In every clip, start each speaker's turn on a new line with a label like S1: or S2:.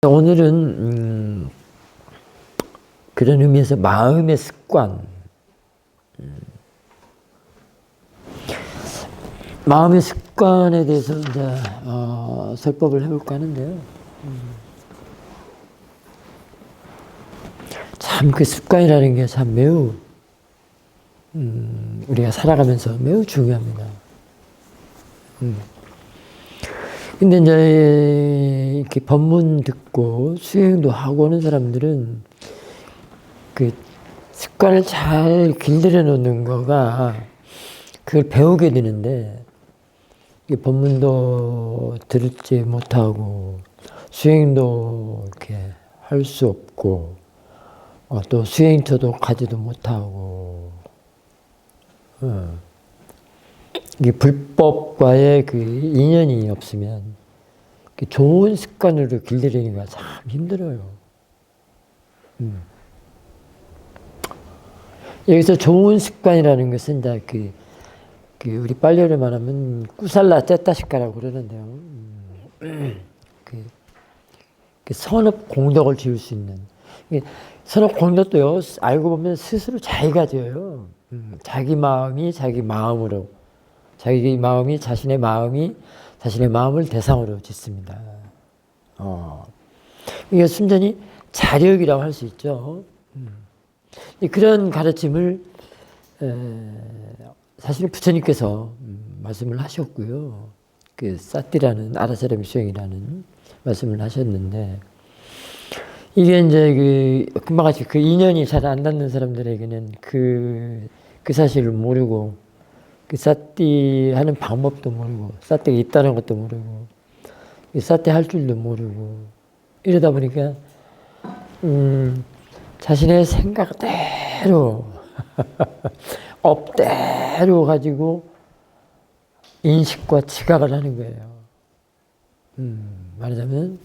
S1: 오늘은 그런 의미에서 마음의 습관, 마음의 습관에 대해서 이제 설법을 해볼까 하는데요. 참 그 습관이라는 게 참 매우 우리가 살아가면서 매우 중요합니다. 근데 이제 이렇게 법문 듣고 수행도 하고 오는 사람들은 그 습관을 잘 길들여 놓는 거가 그걸 배우게 되는데, 법문도 들지 못하고 수행도 이렇게 할 수 없고 또 수행처도 가지도 못하고 이 불법과의 그 인연이 없으면 좋은 습관으로 길들이기가 참 힘들어요. 여기서 좋은 습관이라는 것은 이제 우리 빨리어로 말하면 꾸살라 째따시카라고 그러는데요. 선업 공덕을 지을 수 있는. 선업 공덕도요, 알고 보면 스스로 자기가 지어요. 자기 마음이 자기 마음으로, 자기 마음이 자신의 마음을 대상으로 짓습니다. 이게 순전히 자력이라고 할 수 있죠. 그런 가르침을 사실 부처님께서 말씀을 하셨고요. 그 사띠라는 아라사람 수행이라는 말씀을 하셨는데, 이게 이제 금방 같이 그 인연이 잘 안 닿는 사람들에게는 그 사실을 모르고, 그 사띠 하는 방법도 모르고, 사띠가 있다는 것도 모르고, 사띠 할 줄도 모르고, 이러다 보니까 자신의 생각대로 업대로 가지고 인식과 지각을 하는 거예요. 말하자면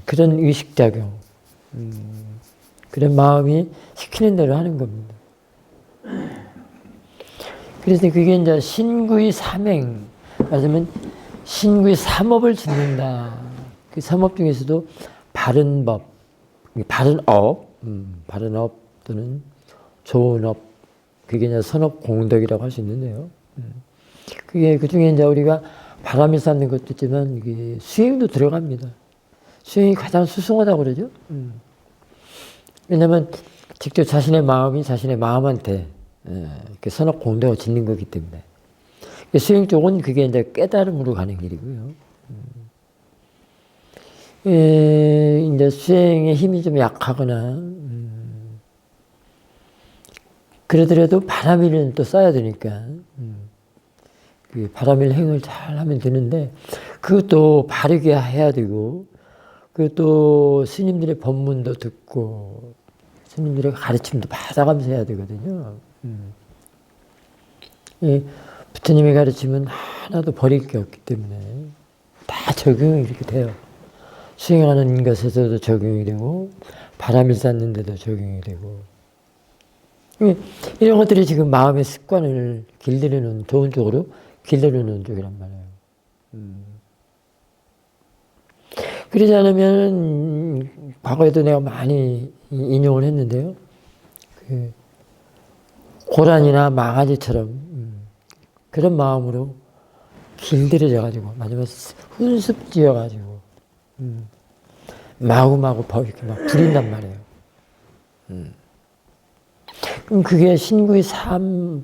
S1: 그런 의식작용, 그런 마음이 시키는 대로 하는 겁니다. 그래서 그게 이제 신구의 삼행, 말하자면 신구의 삼업을 짓는다. 그 삼업 중에서도 바른 법, 바른 업, 바른 업 또는 좋은 업, 그게 이제 선업 공덕이라고 할 수 있는데요. 그게 그 중에 이제 우리가 바람을 쌓는 것도 있지만 이게 수행도 들어갑니다. 수행이 가장 수승하다고 그러죠. 왜냐하면 직접 자신의 마음이 자신의 마음한테 선업 공덕을 짓는 거기 때문에. 수행 쪽은 그게 이제 깨달음으로 가는 길이고요. 이제 수행의 힘이 좀 약하거나, 그러더라도 바람일은 또 써야 되니까, 그 바람일 행을 잘 하면 되는데, 그것도 바르게 해야 되고, 그것도 스님들의 법문도 듣고, 스님들의 가르침도 받아가면서 해야 되거든요. 부처님의 가르침은 하나도 버릴 게 없기 때문에 다 적용이 이렇게 돼요. 수행하는 것에서도 적용이 되고, 바람을 쌓는 데도 적용이 되고, 이런 것들이 지금 마음의 습관을 길들이는, 좋은 쪽으로 길들이는 쪽이란 말이에요. 그러지 않으면, 과거에도 내가 많이 인용을 했는데요. 고란이나 망아지처럼 그런 마음으로 길들여져가지고, 마지막에 훈습지어가지고, 마구마구 이렇게 막 부린단 말이에요. 그럼 그게 신구의 삼업,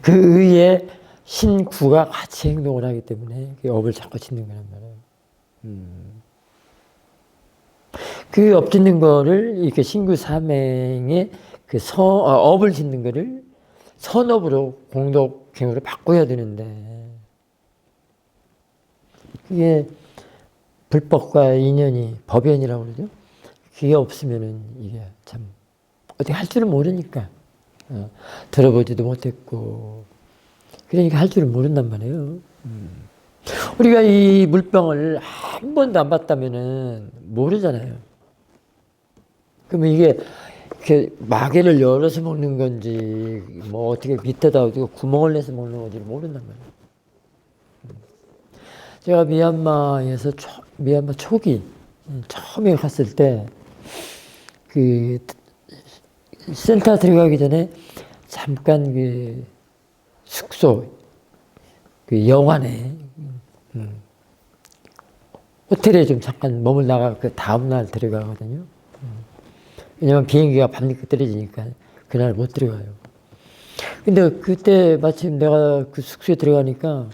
S1: 그 의에 신구가 같이 행동을 하기 때문에 그 업을 자꾸 짓는 거란 말이에요. 그 업 짓는 거를 이렇게 신구 삼행의 그 업을 짓는 거를 선업으로 공덕행으로 바꿔야 되는데, 그게 불법과 인연이 법연이라고 그러죠. 그게 없으면은 이게 참 어떻게 할 줄을 모르니까 들어보지도 못했고, 그러니까 할 줄을 모른단 말이에요. 우리가 이 물병을 한 번도 안 봤다면은 모르잖아요. 그러면 이게 이렇게 마개를 열어서 먹는 건지, 뭐 어떻게 밑에다 구멍을 내서 먹는 건지 모른단 말이에요. 제가 미얀마 초기 처음에 갔을 때 그 센터 들어가기 전에 잠깐 그 숙소 그 영화네 호텔에 좀 잠깐 머물다가 그 다음날 들어가거든요. 왜냐면 비행기가 밤늦게 떨어지니까 그날 못 들어가요. 근데 그때 마침 내가 그 숙소에 들어가니까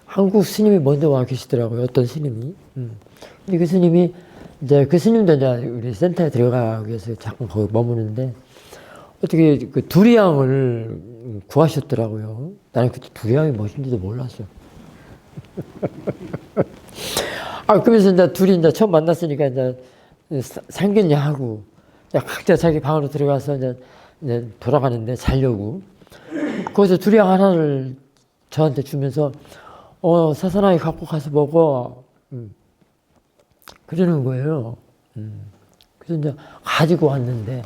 S1: 한국 스님이 먼저 와 계시더라고요. 어떤 스님이. 근데 그 스님이 이제 그 스님도 이제 우리 센터에 들어가기 위해서 잠깐 거기 머무는데 어떻게 그 두리안을 구하셨더라고요. 나는 그때 두리안이 무엇인지도 몰랐어. 그러면서 이제 둘이 이제 처음 만났으니까 이제 상견례하고 각자 자기 방으로 들어가서 이제 돌아가는데 자려고. 거기서 두리안 하나를 저한테 주면서 사사나이 갖고 가서 먹어. 그러는 거예요. 그래서 이제 가지고 왔는데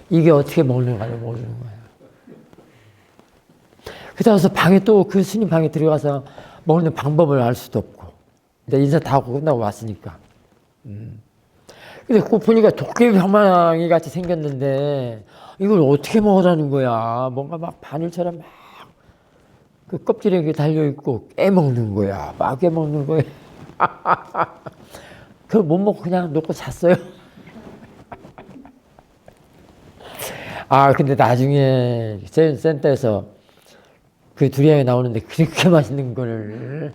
S1: 이게 어떻게 먹는가를 모르는 거예요. 그래서 방에 또 그 스님 방에 들어가서 먹는 방법을 알 수도 없고. 인사 다 하고 끝나고 왔으니까. 근데 그거 보니까 도깨비 방망이 같이 생겼는데 이걸 어떻게 먹으라는 거야. 뭔가 막 바늘처럼 막 그 껍질에 달려있고 깨먹는 거야. 막 깨먹는 거야. 그걸 못 먹고 그냥 놓고 잤어요. 근데 나중에 센터에서 그 두리안이 나오는데 그렇게 맛있는 걸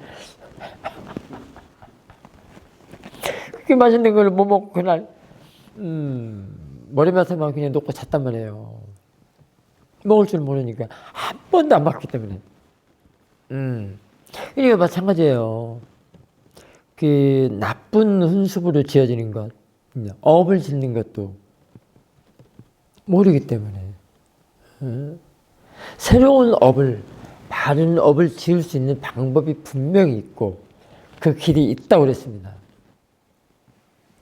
S1: 그렇게 맛있는 걸 못 먹고 그날 머리맡에만 그냥 놓고 잤단 말이에요. 먹을 줄 모르니까 한 번도 안 먹기 때문에. 이게 마찬가지예요. 그 나쁜 훈습으로 지어지는 것, 업을 짓는 것도 모르기 때문에 새로운 업을, 바른 업을 지을 수 있는 방법이 분명히 있고 그 길이 있다고 그랬습니다.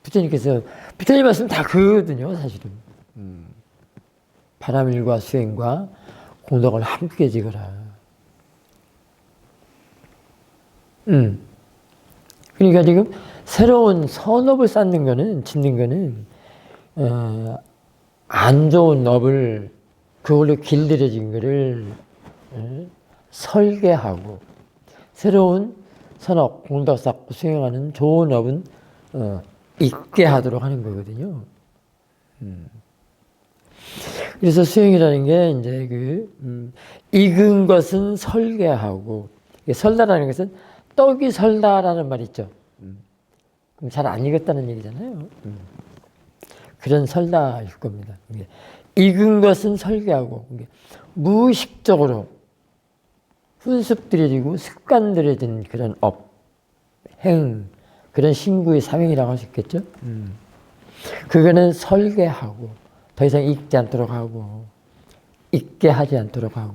S1: 부처님 말씀 다 그거거든요, 사실은. 바람일과 수행과 공덕을 함께 지거라. 그러니까 지금 새로운 선업을 짓는 거는 안 좋은 업을 그걸로 길들여진 거를 설계하고 새로운 선업, 공덕 쌓고 수행하는 좋은 업은 있게 하도록 하는 거거든요. 그래서 수행이라는 게 이제 익은 것은 설계하고 설다라는 것은 떡이 설다라는 말이 있죠. 그럼 잘 안 익었다는 얘기잖아요. 그런 설다일 겁니다. 익은 것은 설계하고 무의식적으로 훈습들여지고 습관들여진 그런 업, 행, 그런 신구의 사명이라고 할 수 있겠죠. 그거는 설계하고 더 이상 익지 않도록 하고 익게 하지 않도록 하고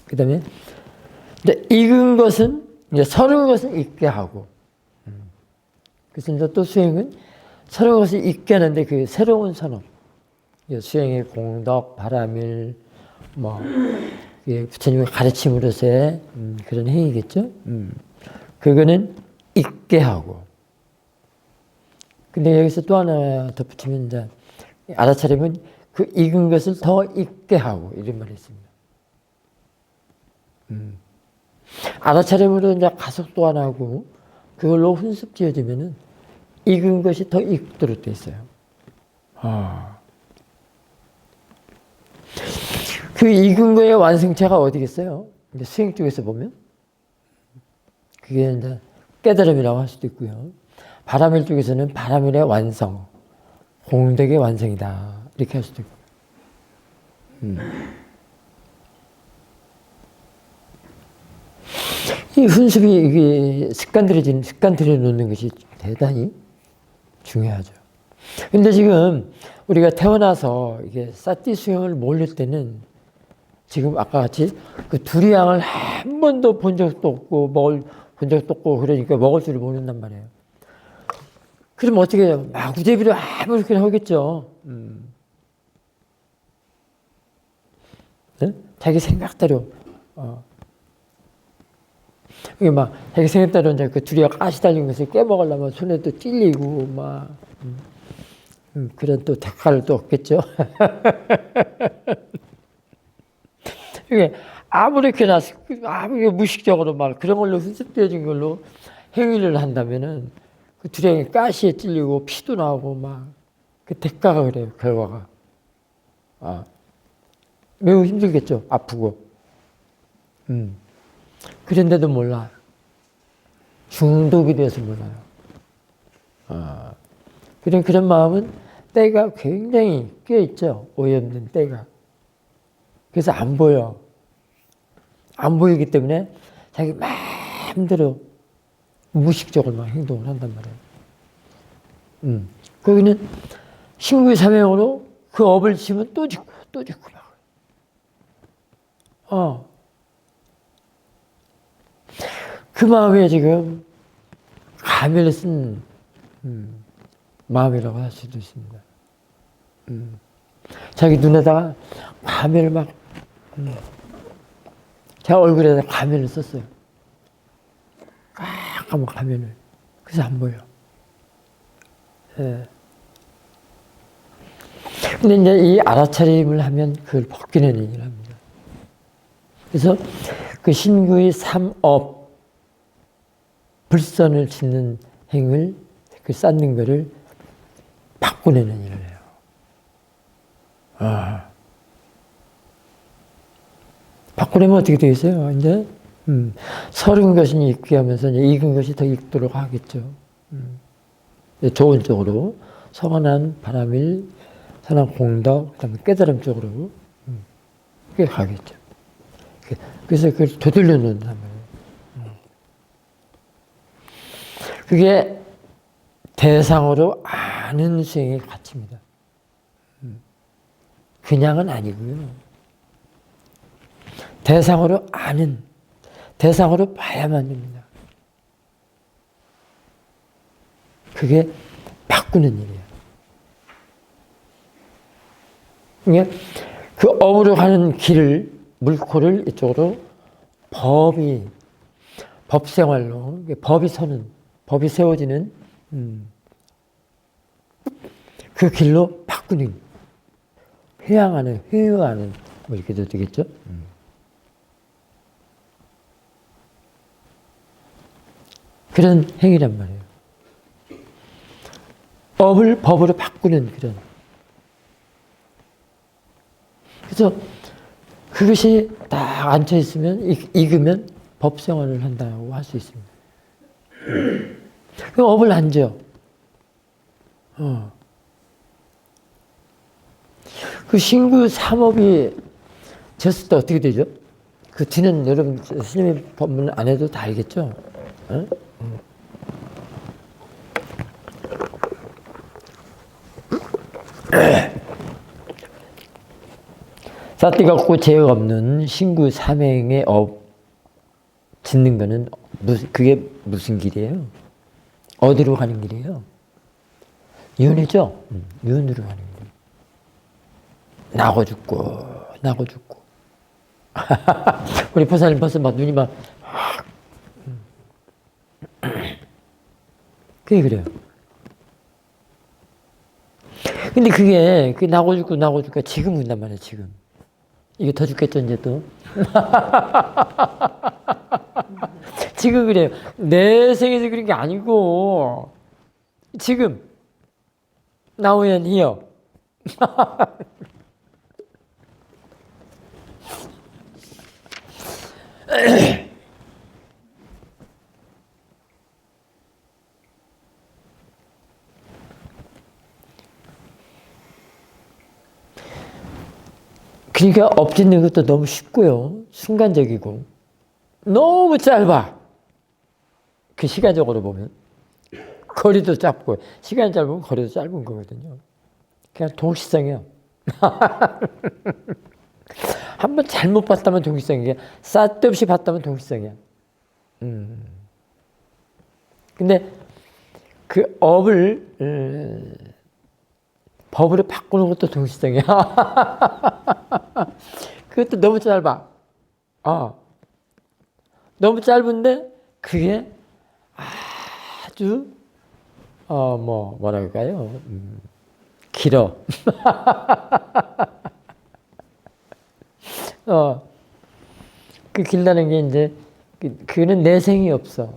S1: 그 다음에 익은 것은 서른 것은 익게 하고 그래서 이제 또 수행은 서른 것을 익게 하는데 그 새로운 선업 수행의 공덕, 바람일 부처님의 가르침으로서의 그런 행위겠죠. 그거는 익게 하고 근데 여기서 또 하나 덧붙이면 이제 알아차리면 그 익은 것을 더 익게 하고 이런 말이 있습니다. 알아차림으로 이제 가속도 안 하고 그걸로 훈습 지어지면은 익은 것이 더 익도록 돼 있어요. 그 익은 거의 완성체가 어디겠어요? 이제 수행 쪽에서 보면 그게 이제 깨달음이라고 할 수도 있고요. 바람일 쪽에서는 바람일의 완성, 공덕의 완성이다 이렇게 할 수도 있고. 이 훈습이 이게 습관 들여놓는 것이 대단히 중요하죠. 근데 지금 우리가 태어나서 이게 사티 수행을 모를 때는 지금 아까 같이 그 두리안을 한 번도 본 적도 없고 본 적도 없고 그러니까 먹을 줄을 모른단 말이에요. 그럼 어떻게 해요? 마구제비로 아무렇게나 하겠죠. 네? 자기 생각대로. 이게 막 핵생에 따라 이제 그 둘이 가시 달린 것을 깨먹으려면 손에 또 찔리고 막 그런 또 대가를 또 얻겠죠. 이게 아무렇게나 아무리 무식적으로 막 그런 걸로 흔습되어진 걸로 행위를 한다면은 그 둘이 가시에 찔리고 피도 나오고 막 그 대가가 그래요. 결과가 매우 힘들겠죠. 아프고. 그런데도 몰라. 중독이 돼서 몰라요. 그런 마음은 때가 굉장히 껴있죠. 오염된 때가. 그래서 안 보여. 안 보이기 때문에 자기 마음대로 무의식적으로 막 행동을 한단 말이에요. 거기는 신구의 사명으로 그 업을 치면 또 짓고 또 짓고 막. 그 마음에 지금 가면을 쓴 마음이라고 할 수도 있습니다. 자기 눈에다가 가면을 막 제 얼굴에다 가면을 썼어요. 까까만 가면을. 그래서 안 보여. 예. 근데 이제 이 알아차림을 하면 그걸 벗기는 일을 합니다. 그래서 그 신구의 삼업, 불선을 짓는 행을, 그 쌓는 거를 바꾸내는 일을 해요. 바꾸려면 어떻게 되겠어요? 이제, 서른 것이 익게 하면서 이제 익은 것이 더 익도록 하겠죠. 좋은 쪽으로, 선한 바람일, 선한 공덕, 그 다음에 깨달음 쪽으로, 그게 가겠죠. 그래서 그걸 되돌려 놓는단 말이에요. 그게 대상으로 아는 수행의 가치입니다. 그냥은 아니고요. 대상으로 아는, 대상으로 봐야만 됩니다. 그게 바꾸는 일이에요. 그러니까 그 업으로 가는 길을, 물꼬를 이쪽으로 법생활로, 법이 서는, 법이 세워지는 그 길로 바꾸는, 회유하는, 뭐 이렇게도 되겠죠? 그런 행위란 말이에요. 업을 법으로 바꾸는 그런. 그래서 그것이 딱 앉혀 있으면, 익으면 법생활을 한다고 할 수 있습니다. 그 업을 안 져. 그 신구 삼업이 졌을 때 어떻게 되죠? 그 뒤는 여러분 스님의 법문 안 해도 다 알겠죠? 삿띠가 없고 죄가 없는 신구 삼행의 업 짓는 거는 그게 무슨 길이에요? 어디로 가는 길이에요? 윤이죠? 윤으로 가는 길. 나고 죽고. 우리 보살님 벌써 막 눈이 막 그게 그래요. 근데 그게 나고 죽고 지금 운단 말이에요, 지금. 이게 더 죽겠죠, 이제 또. 지금 그래요. 내 생에서 그런 게 아니고, 지금. Now and here. 그러니까 엎짓는 것도 너무 쉽고요. 순간적이고. 너무 짧아. 그 시간적으로 보면. 거리도 짧고, 시간이 짧으면 거리도 짧은 거거든요. 그냥 동시성이야. 한번 잘못 봤다면 동시성이야. 쓸데없이 봤다면 동시성이야. 근데 그 업을 법으로 바꾸는 것도 동시성이야. 그것도 너무 짧아. 너무 짧은데 그게 아주 뭐랄까요? 길어. 그 길다는 게 이제 그는 내생이 없어.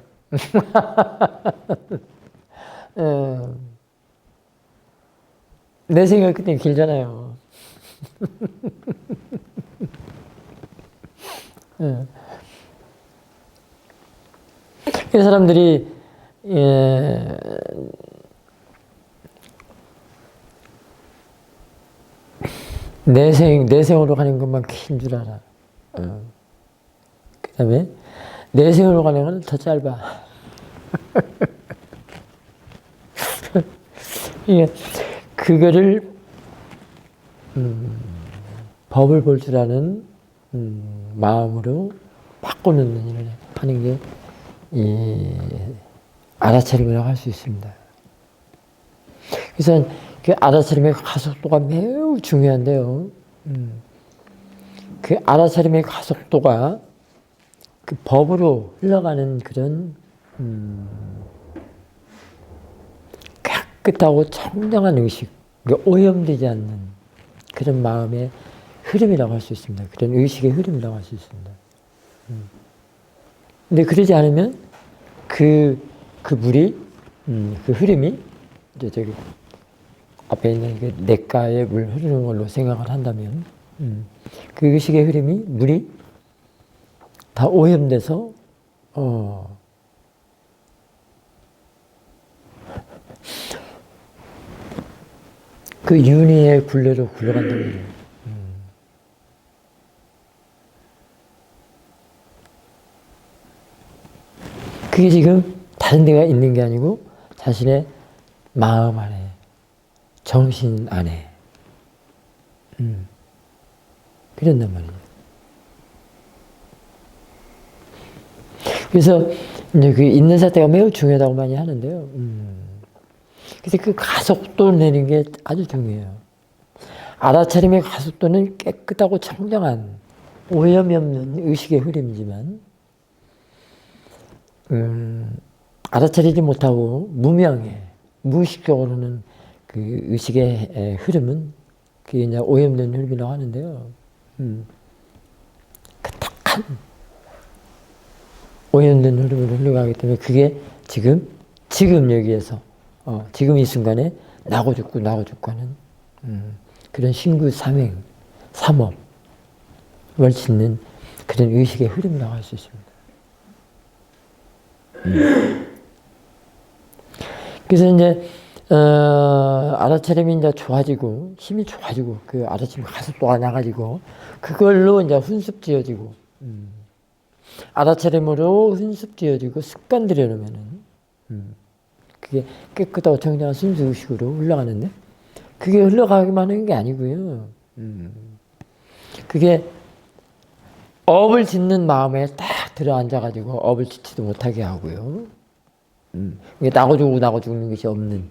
S1: 내생이 없기 때문에 길잖아요. 그 사람들이 내생으로 가는 것만 긴 줄 알아. 그 다음에 내생으로 가는 건 더 짧아. 그거를 법을 볼 줄 아는 마음으로 바꿔놓는 일을 하는 게 알아차림이라고 할 수 있습니다. 그래서 그 알아차림의 가속도가 매우 중요한데요. 그 알아차림의 가속도가 그 법으로 흘러가는 그런 깨끗하고 청정한 의식, 오염되지 않는 그런 마음의 흐름이라고 할 수 있습니다. 그런 의식의 흐름이라고 할 수 있습니다. 근데 그러지 않으면 그 물이, 그 흐름이, 이제 저기 앞에 있는 그 냇가에 물 흐르는 걸로 생각을 한다면, 그 의식의 흐름이, 물이 다 오염돼서, 그 윤희의 굴레로 굴러간다는 거예요. 그게 지금 다른 데가 있는 게 아니고 자신의 마음 안에, 정신 안에, 그런단 말이에요. 그래서 이제 그 있는 사태가 매우 중요하다고 많이 하는데요. 그래서 그 가속도를 내는 게 아주 중요해요. 알아차림의 가속도는 깨끗하고 청정한 오염이 없는 의식의 흐름이지만 알아차리지 못하고 무명해, 무의식적으로는 그 의식의 흐름은 그게 이제 오염된 흐름이라고 하는데요. 그 탁한 오염된 흐름으로 흘러가기 때문에 그게 지금 여기에서 지금 이 순간에 나고 죽고 하는 그런 신구 삼행, 삼업을 짓는 그런 의식의 흐름이라고 할 수 있습니다. 그래서 이제 알아차림이 이제 좋아지고 힘이 좋아지고 그 알아차림 가속도가 나가지고 그걸로 이제 훈습지어지고 알아차림으로 훈습지어지고 습관 들여놓으면은 그게 깨끗하고 청정한 순수 의식으로 흘러가는데 그게 흘러가기만 하는 게 아니고요. 그게 업을 짓는 마음에 딱 들어앉아가지고 업을 짓지도 못하게 하고요. 이게 나고 죽는 것이 없는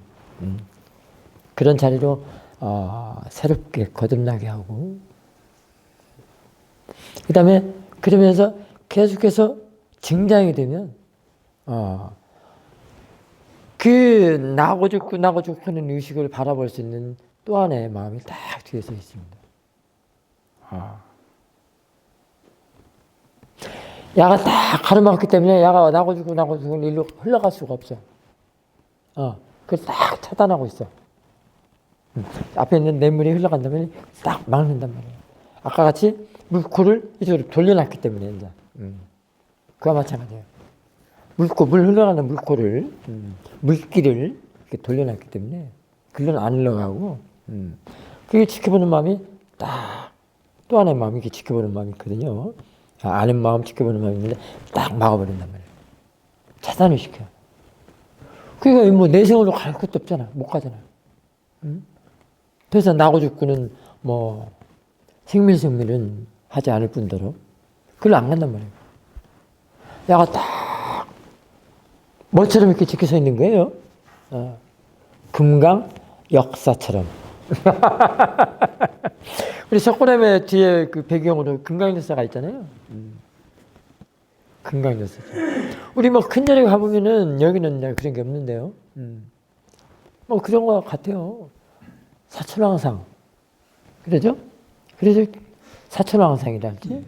S1: 그런 자리로 새롭게 거듭나게 하고 그 다음에 그러면서 계속해서 증장이 되면 그 나고 죽고 하는 의식을 바라볼 수 있는 또 하나의 마음이 딱 뒤에서 있습니다. 야가 딱 가로막기 때문에 야가 나고 죽고 일로 흘러갈 수가 없어. 그걸 딱 차단하고 있어. 앞에 있는 냇물이 흘러간다면 딱 막는단 말이에요. 아까 같이 물코를 이쪽으로 돌려놨기 때문에 이제 그와 마찬가지예요. 물 흘러가는 물코를 물길을 이렇게 돌려놨기 때문에 글로는 안 흘러가고 그게 지켜보는 마음이 딱 또 하나의 마음이 이렇게 지켜보는 마음이 있거든요. 아는 마음 지켜보는 마음이 있는데 딱 막아버린단 말이에요. 차단을 시켜. 그러니까 뭐 내생으로 갈 것도 없잖아. 못 가잖아. 그래서 나고 죽고는 뭐 생밀은 하지 않을 뿐더러 그걸로 안 간단 말이에요. 야가 딱 뭐처럼 이렇게 지켜서 있는 거예요. 금강 역사처럼. 우리 석고남의 뒤에 그 배경으로 금강 역사가 있잖아요. 금강요소죠. 우리 뭐 큰절에 가보면은 여기는 그런 게 없는데요. 뭐 그런 거 같아요. 사천왕상. 그러죠? 그래서 사천왕상이라 하지.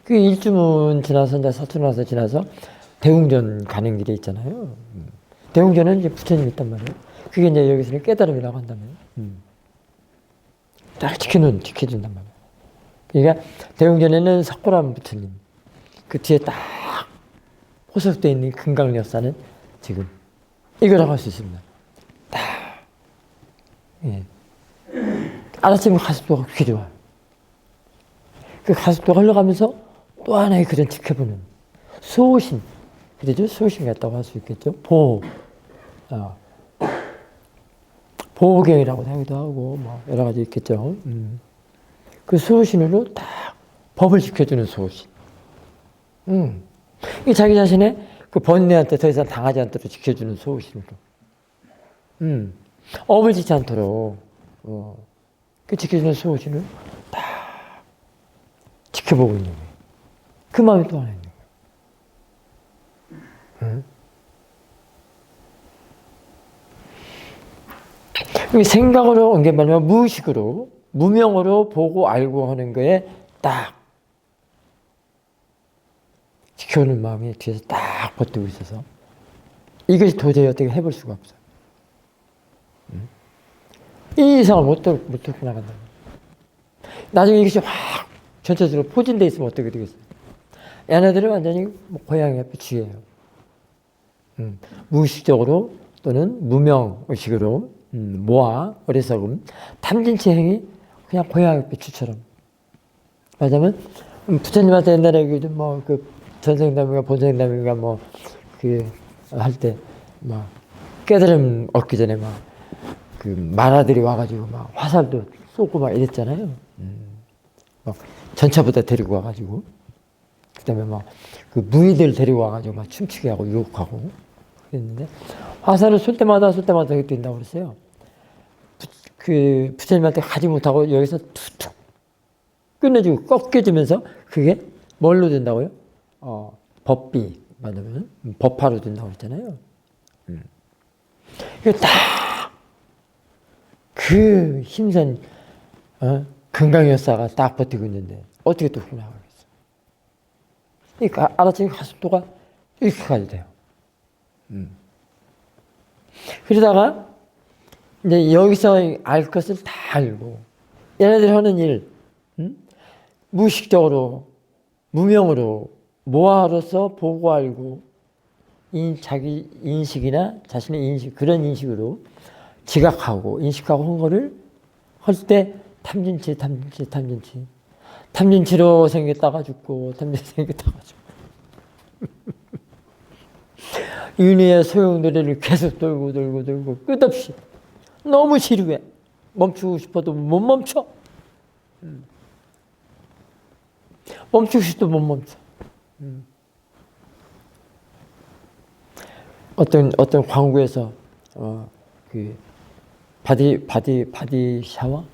S1: 그 일주문 지나서 이제 사천왕상 지나서 대웅전 가는 길에 있잖아요. 대웅전은 이제 부처님이 있단 말이에요. 그게 이제 여기서는 깨달음이라고 한다면. 딱 지켜준단 말이에요. 그러니까 대웅전에는 석고람 부처님. 그 뒤에 딱 포석되어 있는 금강역사는 지금 이거라고 할 수 있습니다. 딱. 예. 알아채면 가습도가 그렇게 좋아요. 그 가습도가 흘러가면서 또 하나의 그런 지켜보는 소신. 그래도 소신 같다고 할 수 있겠죠. 보호. 보호경이라고 하기도 하고, 뭐, 여러 가지 있겠죠. 그 소신으로 딱 법을 지켜주는 소신. 이 자기 자신의 그 번뇌한테 더 이상 당하지 않도록 지켜주는 소신으로. 업을 짓지 않도록, 그 지켜주는 소신을 딱 지켜보고 있는 거예요. 그 마음이 또 하나 있는 거예요. 생각으로 온 게 말하면 무의식으로, 무명으로 보고 알고 하는 거에 딱 지켜오는 마음이 뒤에서 딱 버티고 있어서 이것이 도저히 어떻게 해볼 수가 없어요. 이 이상을 못 뚫고 나간다. 나중에 이것이 확 전체적으로 포진되어 있으면 어떻게 되겠어요? 얘네들은 완전히 고양이 앞에 쥐예요. 무의식적으로 또는 무명의식으로 모아 어리석음 탐진치 행위 그냥 고양이 앞에 쥐처럼. 말하자면 부처님한테 옛날에 그 전생담인가 본생담인가 뭐 그 할 때 막 깨달음 얻기 전에 막 그 만화들이 와가지고 막 화살도 쏘고 막 이랬잖아요. 막 전차부터 데리고 와가지고 그다음에 막 그 무의들 데리고 와가지고 막 춤추게 하고 유혹하고 그랬는데 화살을 쏠 때마다 그렇게 된다고 그랬어요. 그 부처님한테 가지 못하고 여기서 툭툭 끊어지고 꺾여지면서 그게 뭘로 된다고요? 법비 말하면 법화로 된다고 했잖아요. 이거 딱 그 힘센 금강역사가 딱 버티고 있는데 어떻게 또 훌륭하겠어? 그러니까 알아채기 가속도가 이렇게까지 돼요. 그러다가 이제 여기서 알 것을 다 알고 얘네들이 하는 일 무의식적으로 무명으로 모아로서 보고 알고 자기 인식이나 자신의 인식 그런 인식으로 지각하고 인식하고 한 거를 할 때 탐진치로 생겼다가 죽고 탐진치 생겼다가 죽고 윤희의 소용돌이를 계속 돌고 끝없이 너무 지루해. 멈추고 싶어도 못 멈춰. 멈추고 싶어도 못 멈춰. 어떤 광고에서 그 바디 샤워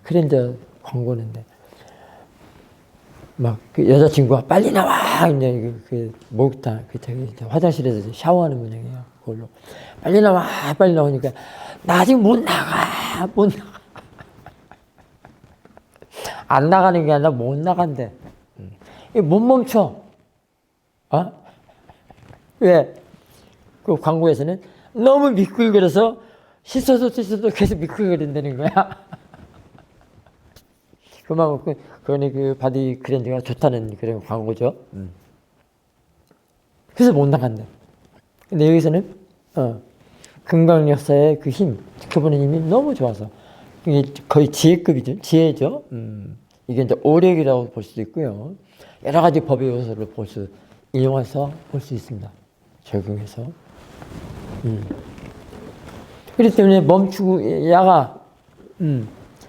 S1: 클렌저 광고인데 막 그 여자친구가 빨리 나와 이제 그 목욕탕 그 저기 화장실에서 샤워하는 모양이에요. 그걸로 빨리 나오니까 나 아직 못 나가. 안 나가는 게 아니라 못 나간대. 못 멈춰. 왜? 그 광고에서는 너무 미끌거려서 씻어도 계속 미끌거린다는 거야. 그만큼 그러니 그 바디 클렌저가 좋다는 그런 광고죠. 그래서 못 나간대. 근데 여기서는 금강역사의 그 힘, 지켜보는 힘이 너무 좋아서 이게 거의 지혜급이죠. 지혜죠. 이게 이제 오력이라고 볼 수도 있고요. 여러 가지 법의 요소를 이용해서 볼 수 있습니다. 적용해서. 그렇기 때문에 멈추고 야가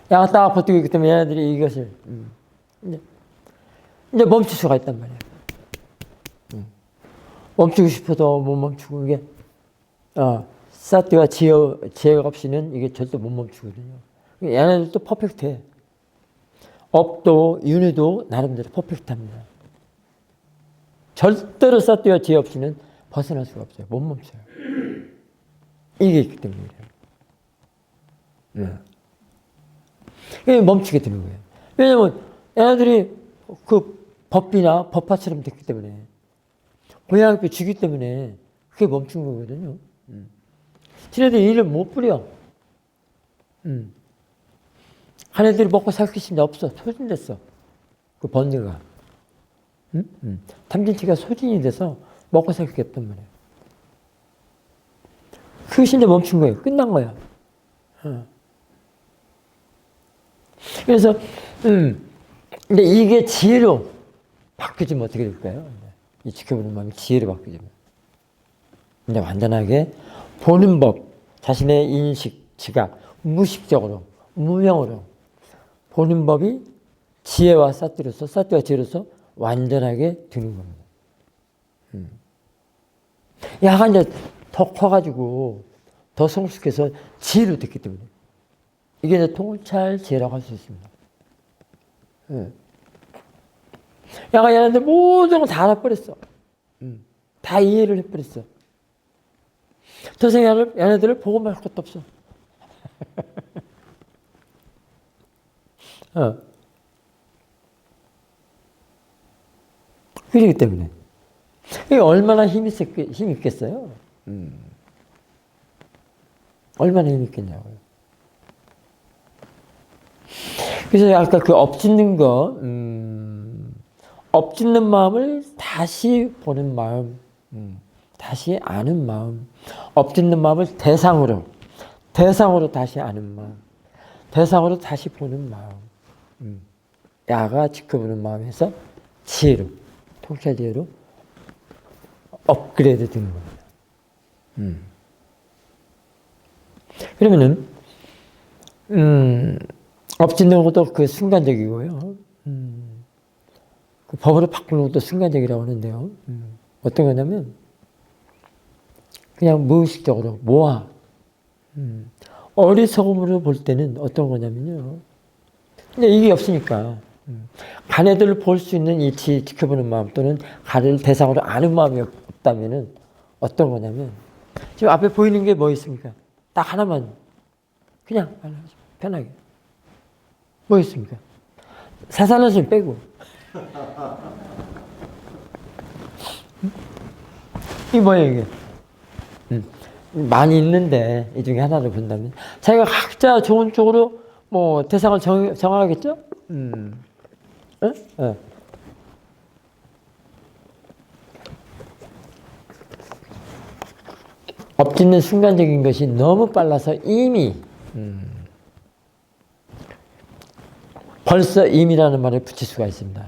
S1: 딱 버티고 있기 때문에 얘네들이 이것을 이제 멈출 수가 있단 말이에요. 멈추고 싶어도 못 멈추고 이게 사티와 지혜가 없이는 이게 절대 못 멈추거든요. 얘네들도 퍼펙트해. 업도 윤회도 나름대로 퍼펙트합니다. 절대로 사또와 지혜 없이는 벗어날 수가 없어요. 못 멈춰요. 이게 있기 때문에 그래요. 네. 멈추게 되는 거예요. 왜냐면 애들이 그 법비나 법화처럼 됐기 때문에 고양이뼈 주기 때문에 그게 멈춘 거거든요. 지네들이 일을 못 부려. 한 애들이 먹고 살 것이 없어. 소진됐어. 그 번뇌가. 탐진치가 소진이 돼서 먹고 살 게 없단 말이에요. 그것이 이제 멈춘 거예요. 끝난 거야. 그래서, 근데 이게 지혜로 바뀌어지면 어떻게 될까요? 이 지켜보는 마음이 지혜로 바뀌어지면. 이제 완전하게 보는 법, 자신의 인식, 지각, 무식적으로, 무명으로 보는 법이 지혜와 사띠로서, 사띠와 지혜로서 완전하게 되는 겁니다. 야가 이제 더 커가지고 더 성숙해서 지혜로 됐기 때문에 이게 이제 통찰 지혜라고 할 수 있습니다. 야가 얘네들 모든 걸 다 알아버렸어. 다 이해를 해버렸어. 더 이상 얘네들을 보고 말 것도 없어. 그렇기 때문에 이게 얼마나 힘이 있겠어요? 얼마나 힘이 있겠냐고요. 그래서 아까 그 엎짓는 거, 엎짓는 마음을 다시 보는 마음, 다시 아는 마음, 엎짓는 마음을 대상으로 다시 아는 마음, 대상으로 다시 보는 마음, 야가 지켜보는 마음에서 지혜로, 통찰 지혜로 업그레이드 되는 겁니다. 그러면은, 엎짓는 것도 그 순간적이고요. 그 법으로 바꾸는 것도 순간적이라고 하는데요. 어떤 거냐면, 그냥 무의식적으로 모아. 어리석음으로 볼 때는 어떤 거냐면요. 근데 이게 없으니까. 가네들을 볼 수 있는 이 지켜보는 마음 또는 가네를 대상으로 아는 마음이 없다면은 어떤 거냐면, 지금 앞에 보이는 게 뭐 있습니까? 딱 하나만. 그냥 편하게. 뭐 있습니까? 사산어신 빼고. 이게 뭐예요, 이게? 많이 있는데, 이 중에 하나를 본다면. 자기가 각자 좋은 쪽으로 뭐 대상을 정하겠죠? 엎짓는 순간적인 것이 너무 빨라서 이미, 벌써 임이라는 말을 붙일 수가 있습니다.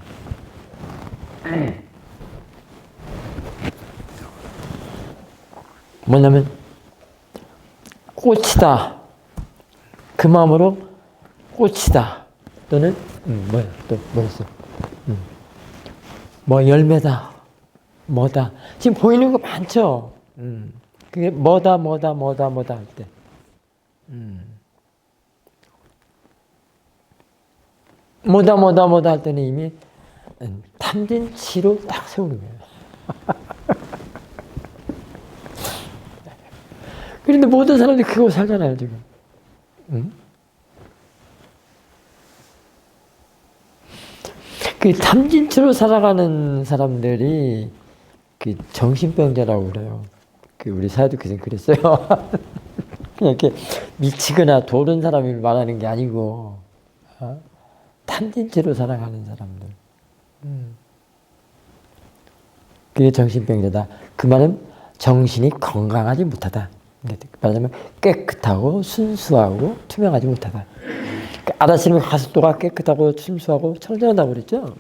S1: 뭐냐면 꽃이다. 그 마음으로 꽃이다. 또는 뭐야 또 뭐였어? 뭐 열매다. 뭐다. 지금 보이는 거 많죠. 그게 뭐다 할 때. 뭐다 할 때는 이미 탐진치로 딱 세우는 거예요. 그런데 모든 사람들이 그거 살잖아요, 지금. 그 탐진치로 살아가는 사람들이 그 정신병자라고 그래요. 그 우리 사회독교생 그랬어요. 그냥 이렇게 미치거나 도는 사람을 말하는 게 아니고, 탐진치로 살아가는 사람들. 그게 정신병자다. 그 말은 정신이 건강하지 못하다. 말하자면 깨끗하고 순수하고 투명하지 못하다. 아다시는 가속도가 깨끗하고 순수하고 청정하다고 그랬죠.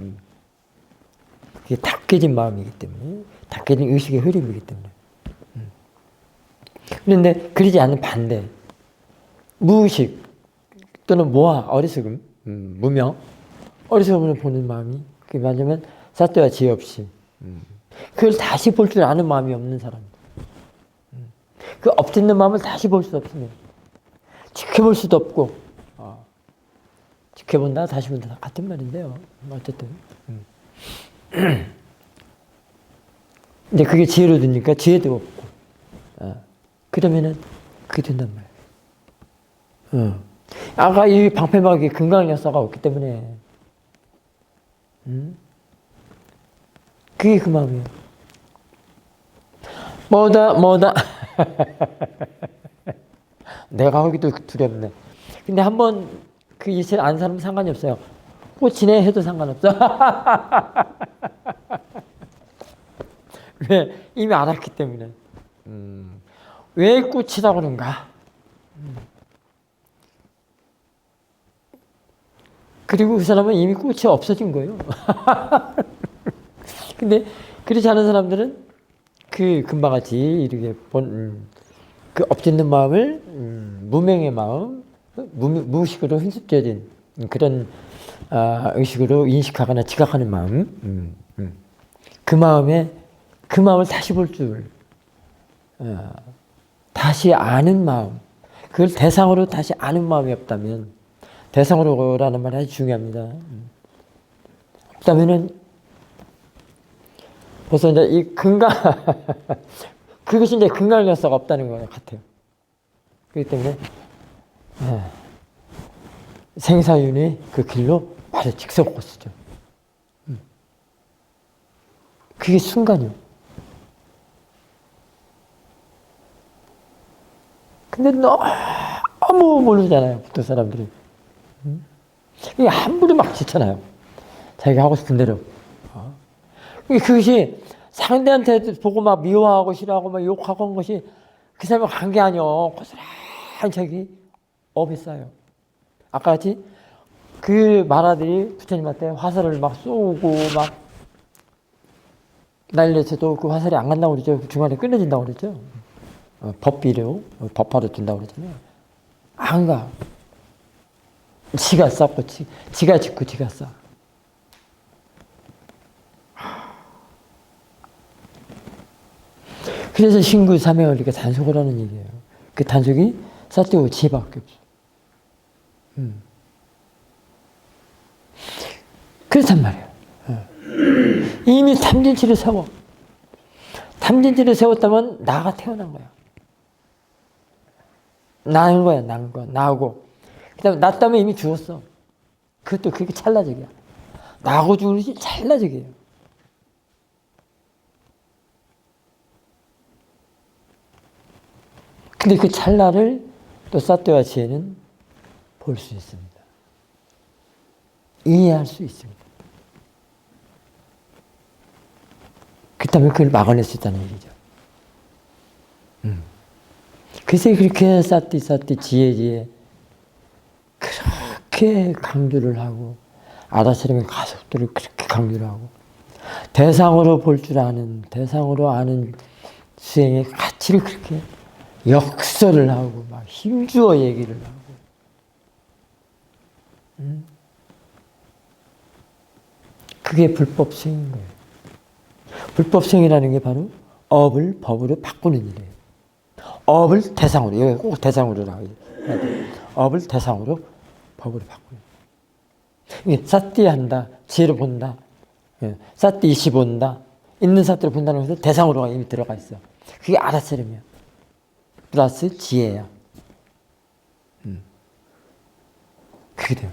S1: 그게 닦여진 마음이기 때문에, 닦여진 의식의 흐름이기 때문에. 그런데 그러지 않는 반대, 무의식 또는 모아, 어리석음, 무명, 어리석음을 보는 마음이, 그게 말하자면 사또와 지혜 없이 그걸 다시 볼 줄 아는 마음이 없는 사람. 그 엎짓는 마음을 다시 볼 수 없으면 지켜볼 수도 없고, 지켜본다 다시 본다 같은 말인데요. 어쨌든 근데 그게 지혜로 되니까 지혜도 없고. 그러면은 그게 된단 말이에요. 아까 이 방패막이 금강역사가 없기 때문에. 그게 그 마음이에요. 뭐다. 내가 하기도 두렵네. 근데 한번 그 이치를 아는 사람은 상관이 없어요. 꽃이네 해도 상관없어. 왜? 이미 알았기 때문에. 왜 꽃이라고 그런가? 그리고 그 사람은 이미 꽃이 없어진 거예요. 근데 그렇지 않은 사람들은 그 금방 같이 이렇게 그 엎짓는 마음을 무명의 마음, 무의식으로 흔습되어진 그런 의식으로 인식하거나 지각하는 마음, 그 마음을 다시 볼 줄, 다시 아는 마음, 그걸 대상으로 다시 아는 마음이 없다면, 대상으로라는 말이 아주 중요합니다. 없다면은 벌써 이제 이 그것이 이제 근간력사가 없다는 것 같아요. 그렇기 때문에 생사윤이 그 길로 바로 직석고스죠. 그게 순간이요. 근데 너무 모르잖아요, 보통 사람들이. 이게 함부로 막 짓잖아요. 자기가 하고 싶은 대로. 그것이 상대한테 보고 막 미워하고 싫어하고 막 욕하고 한 것이 그 사람과 관계 아니요. 고스란히 자기 업에 쌓여. 아까 같이 그 만화들이 부처님한테 화살을 막 쏘고 막 난리쳐도 그 화살이 안 간다고 그러죠. 중간에 끊어진다고 그랬죠. 법비로, 법화로 준다고 그러잖아요. 안 가. 지가 쌓고, 지가 짓고 지가 쌓아. 그래서 신구 삼행을 이렇게 단속을 하는 얘기예요. 그 단속이 사태오 지혜밖에 없어. 그렇단 말이에요. 이미 탐진치를 세워. 탐진치를 세웠다면 나가 태어난 거야. 나는 거야. 나하고. 그 다음에 났다면 이미 죽었어. 그것도 그렇게 찰나적이야. 나하고 죽으시 찰나적이에요. 근데 그 찰나를 또 사또와 지혜는 볼 수 있습니다. 이해할 수 있습니다. 그렇다면 그걸 막아낼 수 있다는 얘기죠. 그래서 그렇게 사띠 지혜 그렇게 강조를 하고 아다사람의 가속도를 그렇게 강조를 하고 대상으로 볼 줄 아는 대상으로 아는 수행의 가치를 그렇게 역설을 하고 막 힘주어 얘기를 하고 그게 불법 수행인 거예요. 불법 수행이라는 게 바로 업을 법으로 바꾸는 일이에요. 업을 대상으로, 여기 꼭 대상으로 나와야 돼요. 업을 대상으로 법으로 바꾸는. 이게 사띠 한다, 지혜로 본다, 사띠 이시 본다, 있는 사띠로 본다는 것은 대상으로가 이미 들어가 있어. 그게 알아차림이야. 플러스 지혜야. 그게 돼요.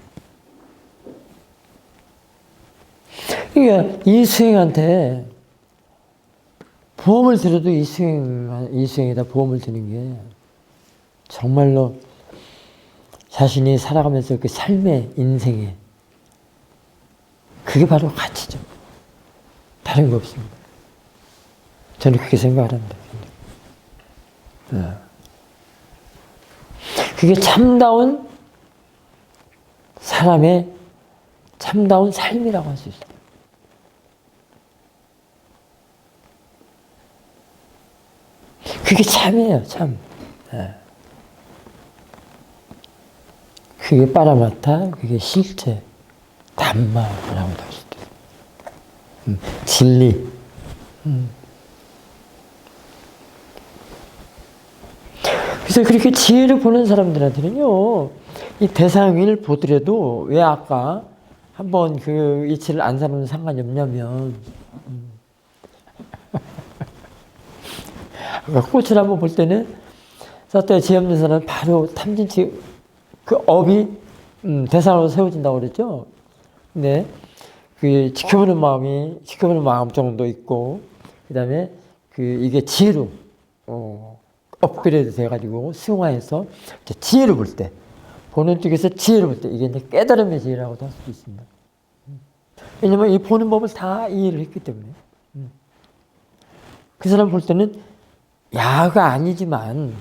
S1: 그러니까 이 수행한테 보험을 들어도 이 수행에다 보험을 드는 게 정말로 자신이 살아가면서 그 삶의 인생에 그게 바로 가치죠. 다른 거 없습니다. 저는 그렇게 생각을 합니다. 그게 참다운 사람의 참다운 삶이라고 할 수 있어요. 그게 참이에요, 참. 그게 빠라마타, 그게 실제, 담마라고도 할 수도 있어요. 진리. 그래서 그렇게 지혜를 보는 사람들한테는요, 이 대상을 보더라도 왜 아까 한번 그 이치를 안 사는 상관이 없냐면, 그러니까 꽃을 한번 볼 때는 사토에 지혜 없는 사람은 바로 탐진치 그 업이 대상으로 세워진다고 그랬죠. 근데 그 지켜보는 마음 정도 있고, 그 다음에 그 이게 지혜로 업그레이드 돼가지고 승화해서 지혜를 볼 때, 보는 쪽에서 지혜를 볼 때 이게 이제 깨달음의 지혜라고도 할 수도 있습니다. 왜냐면 이 보는 법을 다 이해를 했기 때문에. 그 사람 볼 때는 야가 아니지만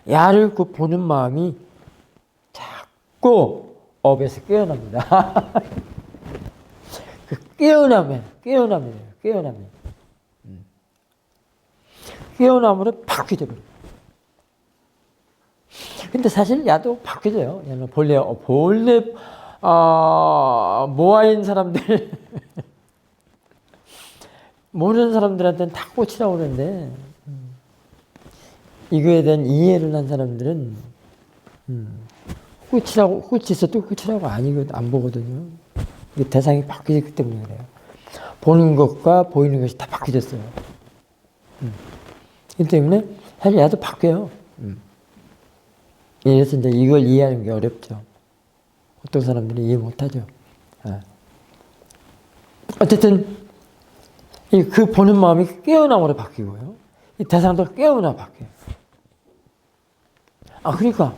S1: 야를 그 보는 마음이 자꾸 업에서 깨어납니다. 그 깨어남으로 바뀌어버려. 근데 사실 야도 바뀌어져요. 본래 모아인 사람들 모르는 사람들한테는 다 꽃이라고 그러는데 이거에 대한 이해를 한 사람들은 꽃이 있어도 꽃이라고 안 보거든요. 대상이 바뀌었기 때문에 그래요. 보는 것과 보이는 것이 다 바뀌었어요. 이 때문에 사실 야도 바뀌어요. 그래서 이제 이걸 이해하는 게 어렵죠. 어떤 사람들은 이해 못하죠. 어쨌든 그 보는 마음이 깨어남으로 바뀌고요. 이 대상도 깨어나 바뀌어요. 그러니까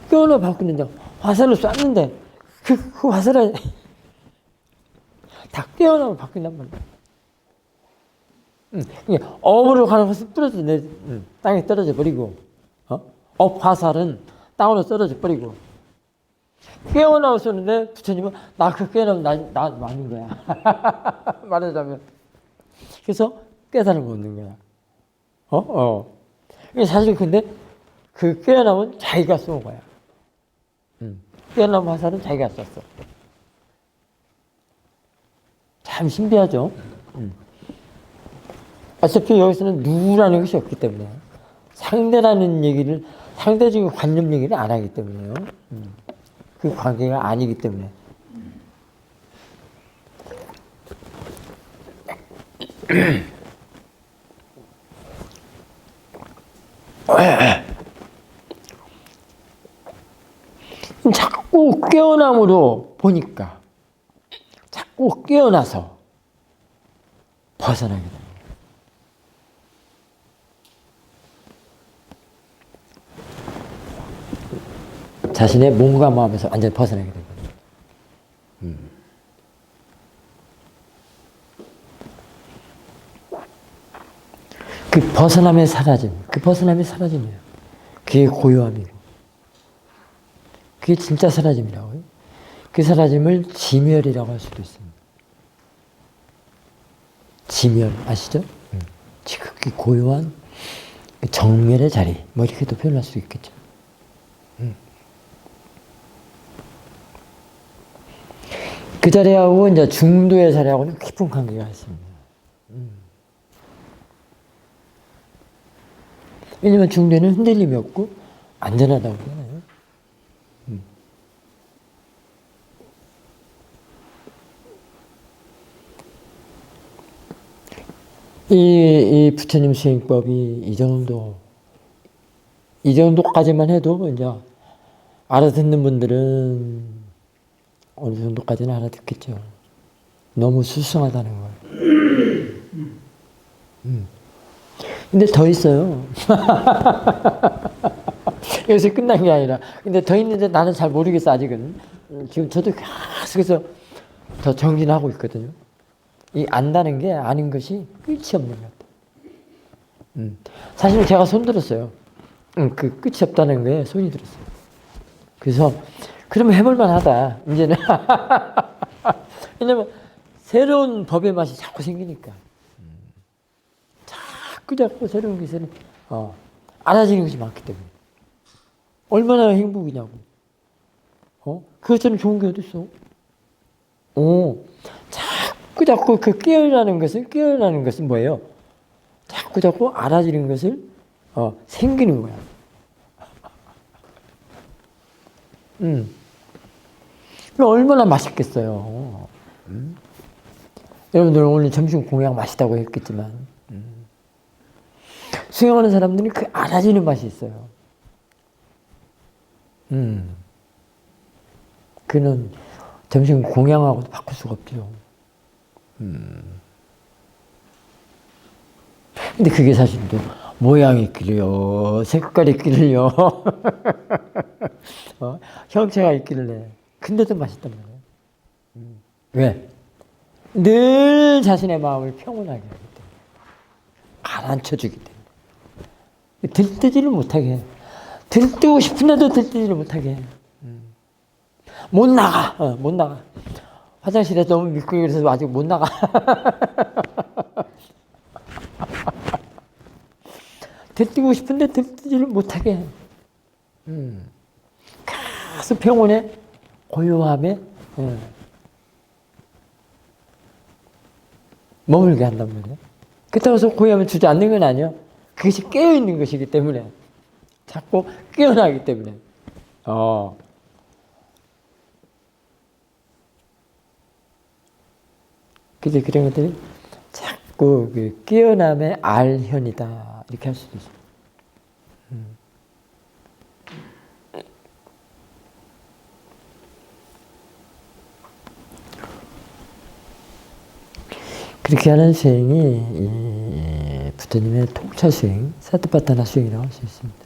S1: 깨어나 바뀌는데 화살을 쐈는데 그 화살에 다 깨어나면 바뀐단 말이야. 업으로 가는 것은 땅에 떨어져 버리고, 업 화살은 땅으로 떨어져 버리고, 깨어나고 쏘는데 부처님은 나 그 깨어나면 나 맞는 거야. 말하자면. 그래서 깨달음을 얻는 거야. 사실 근데 그 깨어나면 자기가 쏜 거야. 깨어나면 화살은 자기가 쐈어. 참 신비하죠. 어차피 여기서는 누구라는 것이 없기 때문에 상대적인 관념 얘기를 안 하기 때문에요. 그 관계가 아니기 때문에. 자꾸 깨어남으로 보니까 자꾸 깨어나서 벗어나게 됩니다. 자신의 몸과 마음에서 완전히 벗어나게 됩니다. 그 벗어남의 사라짐이에요. 그게 고요함이고, 그게 진짜 사라짐이라고요. 그 사라짐을 지멸이라고 할 수도 있습니다. 지멸 아시죠? 지극히 고요한 정멸의 자리, 뭐 이렇게도 표현할 수 있겠죠. 그 자리하고 이제 중도의 자리하고는 깊은 관계가 있습니다. 왜냐면 중도에는 흔들림이 없고 안전하다고 그러잖아요. 이 부처님 수행법이 이 정도까지만 해도 이제 알아듣는 분들은 어느 정도까지는 알아듣겠죠. 너무 수승하다는 걸. 근데 더 있어요. 여기서 끝난 게 아니라. 근데 더 있는데 나는 잘 모르겠어, 아직은. 지금 저도 계속해서 더 정진하고 있거든요. 이 안다는 게 아는 것이 끝이 없는 것 같아요. 사실 제가 손들었어요. 그 끝이 없다는 거에 손이 들었어요. 그래서 그러면 해볼만 하다. 이제는. 왜냐면 새로운 법의 맛이 자꾸 생기니까. 자꾸 새로운 것을 알아지는 것이 많기 때문에. 얼마나 행복이냐고. 그것처럼 좋은 게 어딨어? 자꾸 그 깨어나는 것은 뭐예요? 자꾸 알아지는 것을 생기는 거야. 얼마나 맛있겠어요. 여러분들 오늘 점심 공양 맛있다고 했겠지만 수행하는 사람들이 그 알아지는 맛이 있어요. 그는 점심 공양하고도 바꿀 수가 없죠. 근데 그게 사실 또 모양이 있길래요, 색깔이 있길래요, 형체가 있길래. 근데도 맛있단 말이에요. 왜? 늘 자신의 마음을 평온하게 하기 때문에. 가라앉혀주기 때문에. 들뜨지를 못하게 해. 들뜨고 싶은데도 들뜨지를 못하게 해. 못 나가. 못 나가. 화장실에 너무 미끄러워 그래서 아직 못 나가. 들뜨고 싶은데 들뜨지를 못하게 해. 가서 평온에 고요함에 머물게 한단 말이에요. 그렇다고 해서 고요함을 주지 않는 건 아니에요. 그것이 깨어있는 것이기 때문에. 자꾸 깨어나기 때문에. 그래서 그런 것들이 자꾸 그 깨어남의 알현이다. 이렇게 할 수도 있어요. 그렇게 하는 수행이 부처님의 통차 수행, 사트파타나 수행이라고 할 수 있습니다.